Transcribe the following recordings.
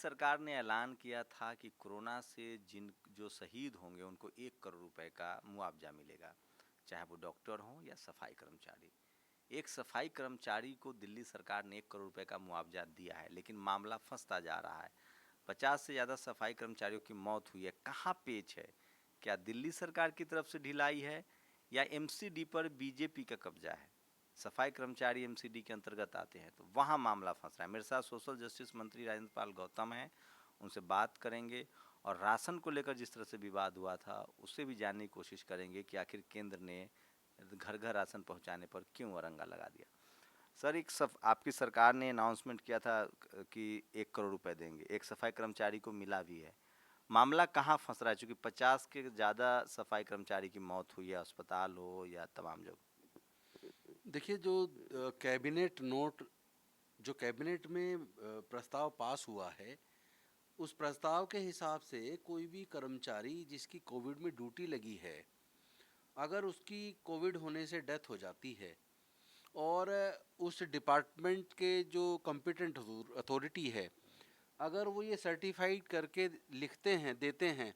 सरकार ने ऐलान किया था कि कोरोना से जो शहीद होंगे उनको 1 करोड़ रुपए का मुआवजा मिलेगा, चाहे वो डॉक्टर हों या सफाई कर्मचारी। एक सफाई कर्मचारी को दिल्ली सरकार ने 1 करोड़ रुपए का मुआवजा दिया है, लेकिन मामला फंसता जा रहा है। 50 से ज़्यादा सफाई कर्मचारियों की मौत हुई है। कहाँ पेच है? क्या दिल्ली सरकार की तरफ से ढिलाई है या एमसीडी पर बीजेपी का कब्जा है? सफाई कर्मचारी एमसीडी के अंतर्गत आते हैं, तो वहाँ मामला फंस रहा है। मेरे साथ सोशल जस्टिस मंत्री राजेंद्र पाल गौतम हैं, उनसे बात करेंगे और राशन को लेकर जिस तरह से विवाद हुआ था उससे भी जानने की कोशिश करेंगे कि आखिर केंद्र ने घर घर राशन पहुंचाने पर क्यों अरंगा लगा दिया। सर, आपकी सरकार ने अनाउंसमेंट किया था कि 1 करोड़ रुपए देंगे, एक सफाई कर्मचारी को मिला भी है। मामला कहाँ फंस रहा है? चूँकि 50 के ज़्यादा सफाई कर्मचारी की मौत हुई है, अस्पताल हो या तमाम जगह। देखिए, जो कैबिनेट नोट जो कैबिनेट में प्रस्ताव पास हुआ है, उस प्रस्ताव के हिसाब से कोई भी कर्मचारी जिसकी कोविड में ड्यूटी लगी है, अगर उसकी कोविड होने से डेथ हो जाती है और उस डिपार्टमेंट के जो कॉम्पिटेंट अथॉरिटी है, अगर वो ये सर्टिफाइड करके लिखते हैं, देते हैं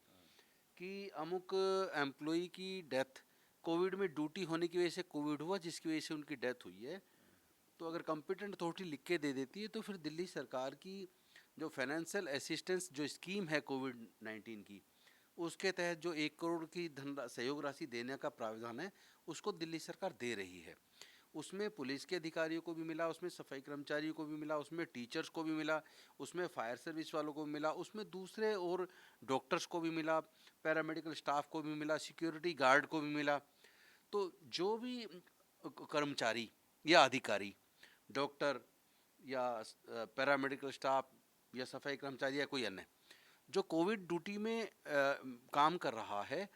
कि अमुक एम्प्लॉई की डेथ कोविड में ड्यूटी होने की वजह से कोविड हुआ, जिसकी वजह से उनकी डेथ हुई है, तो अगर कॉम्पिटेंट अथॉरिटी लिख के दे देती है तो फिर दिल्ली सरकार की जो फाइनेंशियल असिस्टेंस जो स्कीम है कोविड-19 की, उसके तहत जो 1 करोड़ की धन सहयोग राशि देने का प्रावधान है, उसको दिल्ली सरकार दे रही है। उसमें पुलिस के अधिकारियों को भी मिला, उसमें सफाई कर्मचारियों को भी मिला, उसमें टीचर्स को भी मिला, उसमें फायर सर्विस वालों को भी मिला, उसमें दूसरे और डॉक्टर्स को भी मिला, पैरामेडिकल स्टाफ को भी मिला, सिक्योरिटी गार्ड को भी मिला। तो जो भी कर्मचारी या अधिकारी, डॉक्टर या पैरामेडिकल स्टाफ या सफाई कर्मचारी या कोई अन्य, जो कोविड ड्यूटी में काम कर रहा है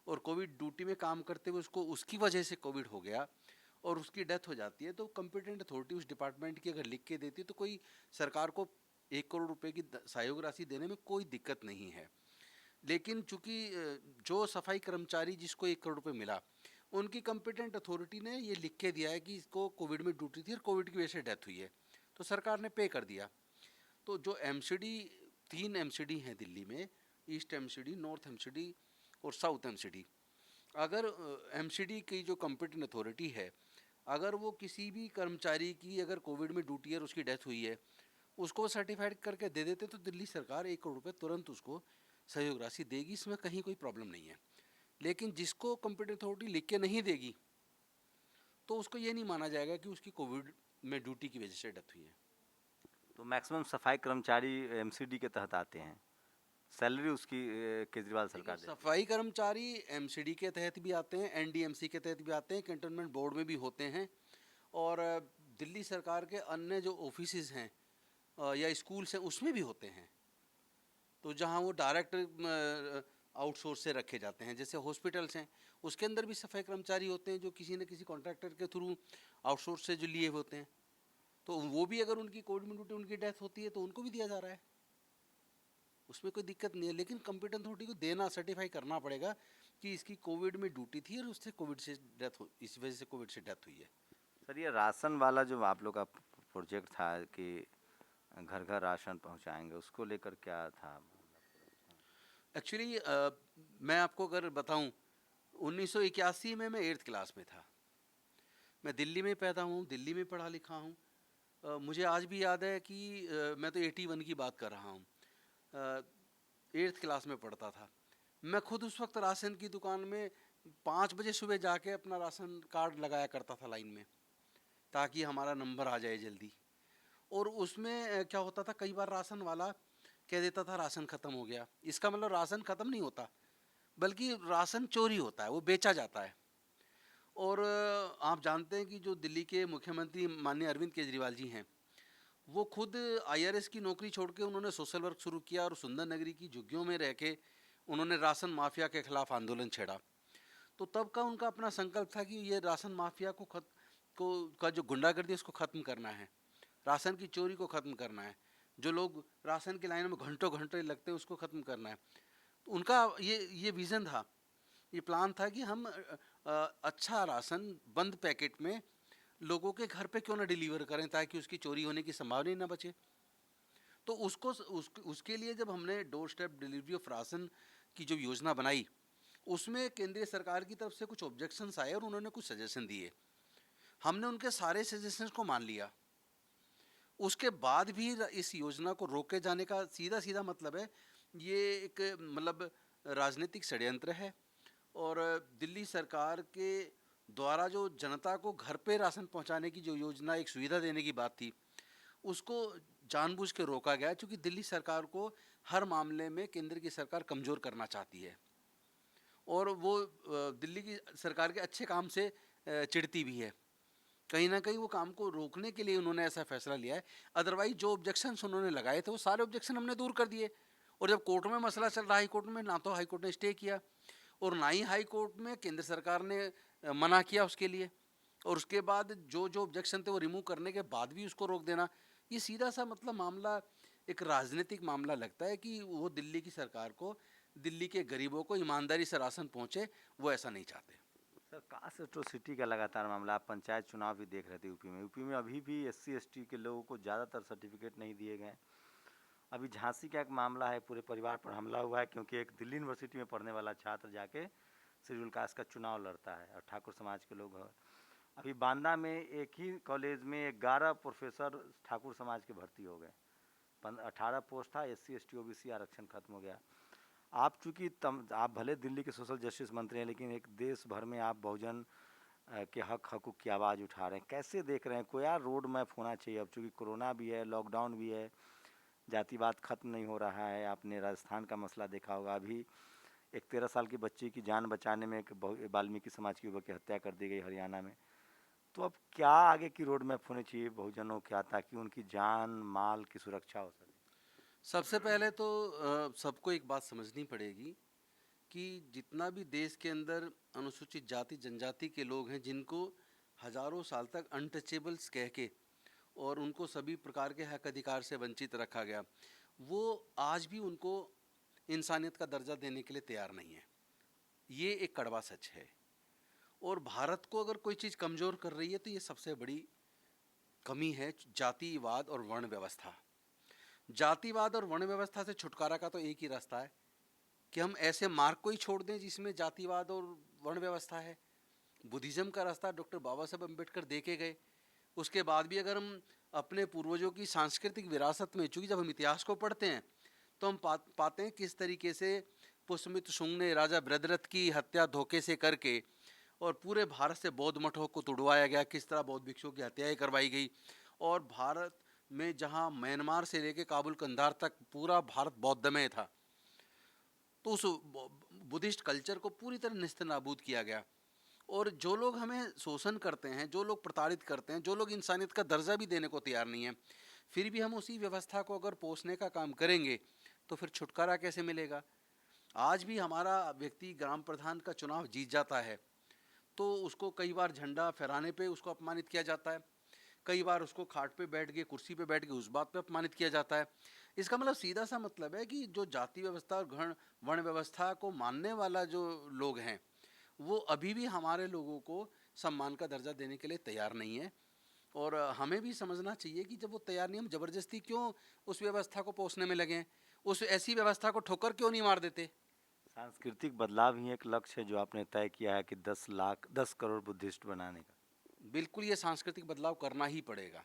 और कोविड ड्यूटी में काम करते हुए उसको उसकी वजह से कोविड हो गया और उसकी डेथ हो जाती है, तो कॉम्पिटेंट अथॉरिटी उस डिपार्टमेंट की अगर लिख के देती है तो कोई सरकार को 1 करोड़ रुपए की सहयोग राशि देने में कोई दिक्कत नहीं है। लेकिन चूंकि जो सफाई कर्मचारी जिसको 1 करोड़ रुपए मिला, उनकी कॉम्पिटेंट अथॉरिटी ने ये लिख के दिया है कि इसको कोविड में ड्यूटी थी और कोविड की वजह से डेथ हुई है, तो सरकार ने पे कर दिया। तो जो एमसीडी, 3 एमसीडी हैं दिल्ली में, ईस्ट एमसीडी, नॉर्थ एमसीडी और साउथ एमसीडी। अगर एमसीडी की जो कॉम्पिटेंट अथॉरिटी है, अगर वो किसी भी कर्मचारी की अगर कोविड में ड्यूटी है और उसकी डेथ हुई है, उसको सर्टिफाइड करके दे देते तो दिल्ली सरकार 1 करोड़ रुपये तुरंत उसको सहयोग राशि देगी, इसमें कहीं कोई प्रॉब्लम नहीं है। लेकिन जिसको कॉम्पिटेंट अथॉरिटी लिख के नहीं देगी, तो उसको ये नहीं माना जाएगा कि उसकी कोविड में ड्यूटी की वजह से डेथ हुई है। तो मैक्सिमम सफाई कर्मचारी एमसीडी के तहत आते हैं, सैलरी उसकी केजरीवाल देखिए, सरकार देती सफाई कर्मचारी एमसीडी के तहत भी आते हैं, एनडीएमसी के तहत भी आते हैं, कैंटोनमेंट बोर्ड में भी होते हैं, और दिल्ली सरकार के अन्य जो ऑफिसेज हैं या स्कूल्स हैं उसमें भी होते हैं। तो जहाँ वो डायरेक्ट आउटसोर्स से रखे जाते हैं, जैसे हॉस्पिटल्स हैं, उसके अंदर भी सफाई कर्मचारी होते हैं जो किसी न किसी कॉन्ट्रैक्टर के थ्रू आउटसोर्स से जो लिए होते हैं, तो वो भी अगर उनकी कोविड में ड्यूटी उनकी डेथ होती है तो उनको भी दिया जा रहा है, उसमें कोई दिक्कत नहीं है। लेकिन कंप्यूटर अथॉरिटी को देना, सर्टिफाई करना पड़ेगा कि इसकी कोविड में ड्यूटी थी और उससे कोविड से डेथ हो, इस वजह से कोविड से डेथ हुई है। है। सर, ये राशन वाला जो आप लोग का प्रोजेक्ट था कि घर घर राशन पहुंचाएंगे, उसको लेकर क्या था? एक्चुअली मैं आपको अगर बताऊं, 1981 में मैं 8th क्लास में था। मैं दिल्ली में पैदा हूँ, दिल्ली में पढ़ा लिखा हूँ। मुझे आज भी याद है कि मैं तो 81 की बात कर रहा हूँ, 8th क्लास में पढ़ता था। मैं खुद उस वक्त राशन की दुकान में 5 बजे सुबह जाके अपना राशन कार्ड लगाया करता था लाइन में, ताकि हमारा नंबर आ जाए जल्दी। और उसमें क्या होता था, कई बार राशन वाला कह देता था राशन ख़त्म हो गया। इसका मतलब राशन ख़त्म नहीं होता, बल्कि राशन चोरी होता है, वो बेचा जाता है। और आप जानते हैं कि जो दिल्ली के मुख्यमंत्री माननीय अरविंद केजरीवाल जी हैं, वो खुद आईआरएस की नौकरी छोड़ के उन्होंने सोशल वर्क शुरू किया और सुंदर नगरी की झुग्गियों में रह के उन्होंने राशन माफिया के खिलाफ आंदोलन छेड़ा। तो तब का उनका अपना संकल्प था कि ये राशन माफिया को का जो गुंडागर्दी उसको ख़त्म करना है, राशन की चोरी को ख़त्म करना है, जो लोग राशन की लाइन में घंटों घंटे लगते हैं उसको ख़त्म करना है। तो उनका ये विज़न था, ये प्लान था कि हम अच्छा राशन बंद पैकेट में लोगों के घर पे क्यों ना डिलीवर करें, ताकि उसकी चोरी होने की संभावना ही ना बचे। तो उसके लिए जब हमने door step delivery of ration की जो योजना बनाई, उसमें केंद्रीय सरकार की तरफ से कुछ ऑब्जेक्शंस आए और उन्होंने कुछ सजेशन दिए। हमने उनके सारे सजेशंस को मान लिया। उसके बाद भी इस योजना को रोके जाने का सीधा सीधा मतलब है, ये एक मतलब राजनीतिक षड्यंत्र है। और दिल्ली सरकार के द्वारा जो जनता को घर पे राशन पहुंचाने की जो योजना, एक सुविधा देने की बात थी, उसको जानबूझ के रोका गया, क्योंकि दिल्ली सरकार को हर मामले में केंद्र की सरकार कमज़ोर करना चाहती है और वो दिल्ली की सरकार के अच्छे काम से चिढ़ती भी है। कहीं ना कहीं वो काम को रोकने के लिए उन्होंने ऐसा फैसला लिया है। अदरवाइज जो ऑब्जेक्शंस उन्होंने लगाए थे वो सारे ऑब्जेक्शन हमने दूर कर दिए। और जब कोर्ट में मसला चल रहा, हाई कोर्ट में, ना तो हाई कोर्ट ने स्टे किया और ना ही हाई कोर्ट में केंद्र सरकार ने मना किया उसके लिए, और उसके बाद जो जो ऑब्जेक्शन थे वो रिमूव करने के बाद भी उसको रोक देना, ये सीधा सा मतलब मामला एक राजनीतिक मामला लगता है कि वो दिल्ली की सरकार को, दिल्ली के गरीबों को ईमानदारी से राशन पहुंचे, वो ऐसा नहीं चाहते। सर, कास्ट एट्रोसिटी का लगातार मामला, आप पंचायत चुनाव भी देख रहे थे यूपी में अभी भी SC ST के लोगों को ज़्यादातर सर्टिफिकेट नहीं दिए गए। अभी झांसी का एक मामला है, पूरे परिवार पर हमला हुआ है क्योंकि एक दिल्ली यूनिवर्सिटी में पढ़ने वाला छात्र जाके शेड्यूल कास्ट का चुनाव लड़ता है और ठाकुर समाज के लोग हैं। अभी बांदा में एक ही कॉलेज में 11 प्रोफेसर ठाकुर समाज के भर्ती हो गए। 18 पोस्ट था, SC ST OBC आरक्षण खत्म हो गया। आप चूँकि आप भले दिल्ली के सोशल जस्टिस मंत्री हैं, लेकिन एक देश भर में आप बहुजन के हकूक़ की आवाज़ उठा रहे हैं, कैसे देख रहे हैं? कोई यार रोड मैप होना चाहिए। अब चूँकि कोरोना भी है, लॉकडाउन भी है, जातिवाद खत्म नहीं हो रहा है। आपने राजस्थान का मसला देखा होगा, अभी एक 13 साल की बच्ची की जान बचाने में एक वाल्मीकि समाज के युवक की हत्या कर दी गई हरियाणा में। तो अब क्या आगे की रोड मैप होनी चाहिए बहुजनों क्या, ताकि उनकी जान माल की सुरक्षा हो सके? सबसे पहले तो सबको एक बात समझनी पड़ेगी कि जितना भी देश के अंदर अनुसूचित जाति जनजाति के लोग हैं, जिनको हजारों साल तक अनटचेबल्स कह के और उनको सभी प्रकार के हक अधिकार से वंचित रखा गया, वो आज भी उनको इंसानियत का दर्जा देने के लिए तैयार नहीं है। ये एक कड़वा सच है। और भारत को अगर कोई चीज़ कमज़ोर कर रही है तो ये सबसे बड़ी कमी है जातिवाद और वर्ण व्यवस्था। जातिवाद और वर्ण व्यवस्था से छुटकारा का तो एक ही रास्ता है कि हम ऐसे मार्ग को ही छोड़ दें जिसमें जातिवाद और वर्ण व्यवस्था है। बुद्धिज़्म का रास्ता डॉक्टर बाबा साहब अम्बेडकर दे के गए। उसके बाद भी अगर हम अपने पूर्वजों की सांस्कृतिक विरासत में, चूँकि जब हम इतिहास को पढ़ते हैं तो हम पाते हैं किस तरीके से पुष्यमित्र शुंग ने राजा बृहद्रथ की हत्या धोखे से करके और पूरे भारत से बौद्ध मठों को तुड़वाया गया, किस तरह बौद्ध भिक्षुओं की हत्याएं करवाई गई। और भारत में जहां म्यांमार से लेकर काबुल कंधार तक पूरा भारत बौद्धमय था, तो उस बुद्धिस्ट कल्चर को पूरी तरह नेस्तनाबूद किया गया। और जो लोग हमें शोषण करते हैं, जो लोग प्रताड़ित करते हैं, जो लोग इंसानियत का दर्जा भी देने को तैयार नहीं है, फिर भी हम उसी व्यवस्था को अगर पोषने का काम करेंगे तो फिर छुटकारा कैसे मिलेगा? आज भी हमारा व्यक्ति ग्राम प्रधान का चुनाव जीत जाता है तो उसको कई बार झंडा फहराने पे उसको अपमानित किया जाता है, कई बार उसको खाट पे बैठ गए, कुर्सी पे बैठ गए, उस बात पे अपमानित किया जाता है। इसका मतलब सीधा सा मतलब है कि जो जाति व्यवस्था और घण वर्ण व्यवस्था को मानने वाला जो लोग हैं, वो अभी भी हमारे लोगों को सम्मान का दर्जा देने के लिए तैयार नहीं है। और हमें भी समझना चाहिए कि जब वो तैयार नहीं, हम जबरदस्ती क्यों उस व्यवस्था को पोषने में लगे, उस ऐसी व्यवस्था को ठोकर क्यों नहीं मार देते। सांस्कृतिक बदलाव ही एक लक्ष्य है जो आपने तय किया है कि 10 करोड़ बुद्धिस्ट बनाने का। बिल्कुल, ये सांस्कृतिक बदलाव करना ही पड़ेगा।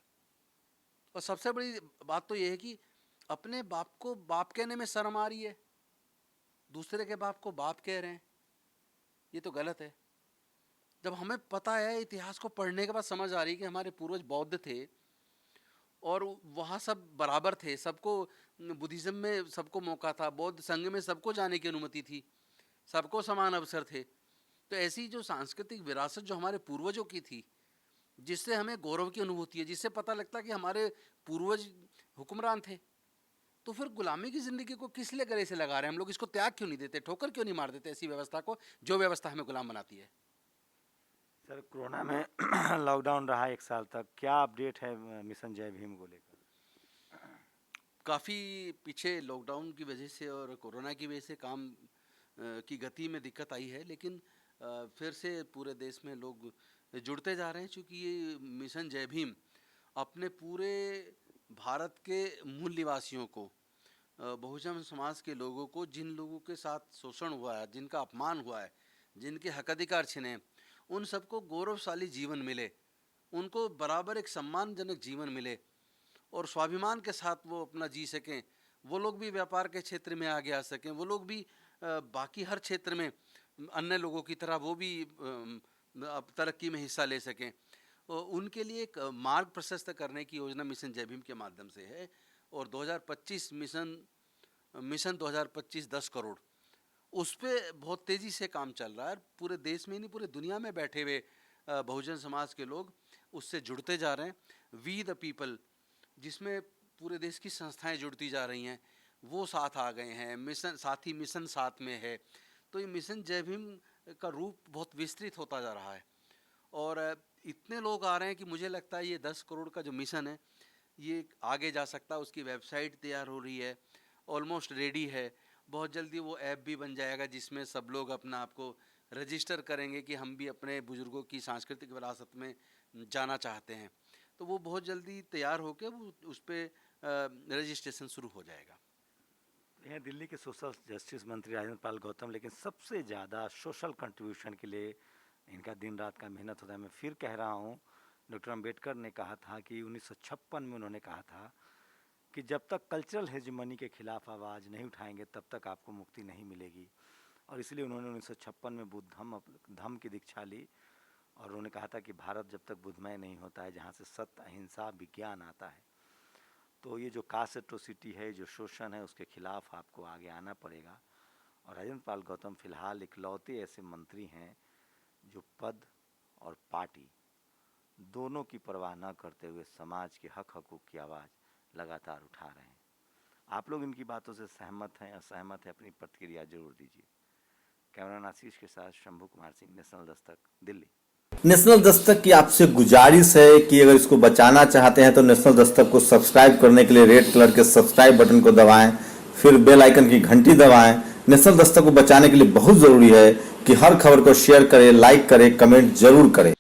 और सबसे बड़ी बात तो ये है कि अपने बाप को बाप कहने में शर्म आ रही है, दूसरे के बाप को बाप कह रहे हैं, ये तो गलत है। जब हमें पता है, इतिहास को पढ़ने के बाद समझ आ रही है कि हमारे पूर्वज बौद्ध थे और वहाँ सब बराबर थे, सबको बुद्धिज़्म में सबको मौका था, बौद्ध संघ में सबको जाने की अनुमति थी, सबको समान अवसर थे। तो ऐसी जो सांस्कृतिक विरासत जो हमारे पूर्वजों की थी, जिससे हमें गौरव की अनुभूति है, जिससे पता लगता है कि हमारे पूर्वज हुक्मरान थे, तो फिर गुलामी की ज़िंदगी को किस लिए गले से लगा रहे हैं हम लोग? इसको त्याग क्यों नहीं देते, ठोकर क्यों नहीं मार देते ऐसी व्यवस्था को जो व्यवस्था हमें गुलाम बनाती है? सर, कोरोना में लॉकडाउन रहा 1 साल तक, क्या अपडेट है मिशन जय भीम को लेकर? काफ़ी पीछे लॉकडाउन की वजह से और कोरोना की वजह से काम की गति में दिक्कत आई है, लेकिन फिर से पूरे देश में लोग जुड़ते जा रहे हैं, क्योंकि ये मिशन जय भीम अपने पूरे भारत के मूल निवासियों को, बहुजन समाज के लोगों को, जिन लोगों के साथ शोषण हुआ है, जिनका अपमान हुआ है, जिनके हक अधिकार छिने, उन सबको गौरवशाली जीवन मिले, उनको बराबर एक सम्मानजनक जीवन मिले और स्वाभिमान के साथ वो अपना जी सकें। वो लोग भी व्यापार के क्षेत्र में आगे आ सकें, वो लोग भी बाकी हर क्षेत्र में अन्य लोगों की तरह वो भी अब तरक्की में हिस्सा ले सकें। उनके लिए एक मार्ग प्रशस्त करने की योजना मिशन जय भीम के माध्यम से है। और 2025 मिशन 2025 10 करोड़ उस पर बहुत तेज़ी से काम चल रहा है। पूरे देश में नहीं, पूरे दुनिया में बैठे हुए बहुजन समाज के लोग उससे जुड़ते जा रहे हैं। वी द पीपल, जिसमें पूरे देश की संस्थाएं जुड़ती जा रही हैं, वो साथ आ गए हैं। मिशन साथी मिशन साथ में है। तो ये मिशन जय भीम का रूप बहुत विस्तृत होता जा रहा है और इतने लोग आ रहे हैं कि मुझे लगता है ये 10 करोड़ का जो मिशन है ये आगे जा सकता है। उसकी वेबसाइट तैयार हो रही है, ऑलमोस्ट रेडी है। बहुत जल्दी वो ऐप भी बन जाएगा जिसमें सब लोग अपना आपको रजिस्टर करेंगे कि हम भी अपने बुजुर्गों की सांस्कृतिक विरासत में जाना चाहते हैं। तो वो बहुत जल्दी तैयार होकर वो उस पर रजिस्ट्रेशन शुरू हो जाएगा। यह दिल्ली के सोशल जस्टिस मंत्री राजेंद्र पाल गौतम, लेकिन सबसे ज़्यादा सोशल कंट्रीब्यूशन के लिए इनका दिन रात का मेहनत होता है। मैं फिर कह रहा हूँ, डॉक्टर अम्बेडकर ने कहा था कि 1956 में उन्होंने कहा था कि जब तक कल्चरल हेजेमनी के खिलाफ आवाज़ नहीं उठाएंगे तब तक आपको मुक्ति नहीं मिलेगी। और इसलिए उन्होंने 1956 में बुद्ध धम्म की दीक्षा ली और उन्होंने कहा था कि भारत जब तक बुद्धमय नहीं होता है, जहाँ से सत्य, अहिंसा, विज्ञान आता है, तो ये जो कास्ट एट्रोसिटी है, जो शोषण है, उसके खिलाफ आपको आगे आना पड़ेगा। और राजेंद्र पाल गौतम फिलहाल इकलौते ऐसे मंत्री हैं जो पद और पार्टी दोनों की परवाह न करते हुए समाज के हक हकूक़ की आवाज़ लगातार उठा रहे हैं। आप लोग इनकी बातों से सहमत हैं, असहमत हैं? अपनी प्रतिक्रिया जरूर दीजिए। कैमरामैन आशीष के साथ शंभू कुमार सिंह, नेशनल दस्तक, दिल्ली। नेशनल दस्तक की आपसे गुजारिश है कि अगर इसको बचाना चाहते हैं तो नेशनल दस्तक को सब्सक्राइब करने के लिए रेड कलर के सब्सक्राइब बटन को दबाएं, फिर बेल आइकन की घंटी दबाएं। नेशनल दस्तक को बचाने के लिए बहुत जरूरी है कि हर खबर को शेयर करें, लाइक करें, कमेंट जरूर करें।